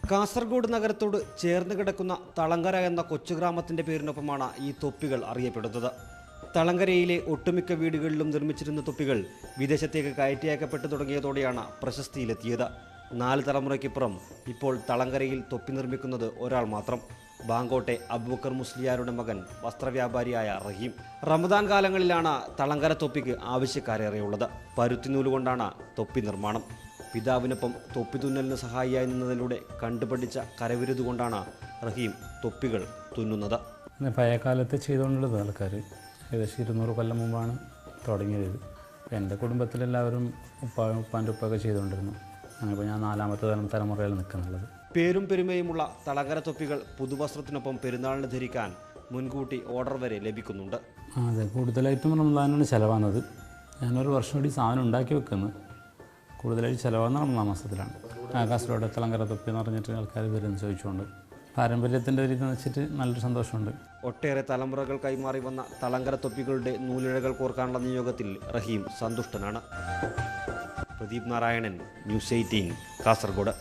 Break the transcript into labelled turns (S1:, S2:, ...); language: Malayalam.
S1: കാസർഗോഡ് നഗരത്തോട് ചേർന്ന് കിടക്കുന്ന തളങ്കര എന്ന കൊച്ചുഗ്രാമത്തിന്റെ പേരിനൊപ്പമാണ് ഈ തൊപ്പികൾ അറിയപ്പെടുന്നത്. തളങ്കരയിലെ ഒട്ടുമിക്ക വീടുകളിലും നിർമ്മിച്ചിരുന്ന തൊപ്പികൾ വിദേശത്തേക്ക് കയറ്റി തുടങ്ങിയതോടെയാണ് പ്രശസ്തിയിലെത്തിയത്. 4 തലമുറയ്ക്കിപ്പുറം ഇപ്പോൾ തളങ്കരയിൽ തൊപ്പി നിർമ്മിക്കുന്നത് ഒരാൾ മാത്രം, ബാങ്കോട്ടെ അബൂബക്കർ മുസ്ലിയാരുടെ മകൻ വസ്ത്രവ്യാപാരിയായ റഹീം. റമദാൻ കാലങ്ങളിലാണ് തളങ്കര തൊപ്പിക്ക് ആവശ്യക്കാരേറെയുള്ളത്. പരുത്തിനൂലുകൊണ്ടാണ് തൊപ്പി നിർമ്മാണം. പിതാവിനൊപ്പം തൊപ്പി തുന്നലിന് സഹായിയായി നിന്നതിലൂടെ കണ്ടുപഠിച്ച കരവിരുതുകൊണ്ടാണ് റഹീം തൊപ്പികൾ തുന്നുന്നത്.
S2: പഴയ കാലത്ത് ചെയ്തുകൊണ്ടുള്ളത് ആൾക്കാർ ഏകദേശം 200 കൊല്ലം മുമ്പാണ് തുടങ്ങിയത്. എൻ്റെ കുടുംബത്തിലെല്ലാവരും ഉപ്പാൻ്റെ ഉപ്പൊക്കെ ചെയ്തുകൊണ്ടിരുന്നു. അങ്ങനെ ഞാൻ 4ാമത്തെ തലമുറയിൽ നിൽക്കുന്നുള്ളത്.
S1: പേരും പെരുമയുമുള്ള തളങ്കര തൊപ്പികൾ പുതുവസ്ത്രത്തിനൊപ്പം പെരുന്നാളിന് ധരിക്കാൻ മുൻകൂട്ടി ഓർഡർ വരെ ലഭിക്കുന്നുണ്ട്.
S2: അതെ, കൂടുതലായിട്ടും റമദാനാണ് ചിലവാകുന്നത്. ഞാനൊരു വർഷം കൂടി സാധനം ഉണ്ടാക്കി വെക്കുന്നത്. കൂടുതലായിട്ട് ചിലവാകുന്ന റമദാൻ മാസത്തിലാണ്. കാസർഗോഡ് തളങ്കര തൊപ്പി എന്ന് പറഞ്ഞിട്ട് ആൾക്കാർ വരുമെന്ന് ചോദിച്ചുകൊണ്ട് പാരമ്പര്യത്തിൻ്റെ ഒരു ഇതെന്ന് വെച്ചിട്ട് നല്ലൊരു സന്തോഷമുണ്ട്.
S1: ഒട്ടേറെ തലമുറകൾ കൈമാറി വന്ന തളങ്കര തൊപ്പികളുടെ നൂലിഴകൾ കോർക്കാനുള്ള നിയോഗത്തിൽ റഹീം സന്തുഷ്ടനാണ്. പ്രദീപ് നാരായണൻ, ന്യൂസ് 18, കാസർഗോഡ്.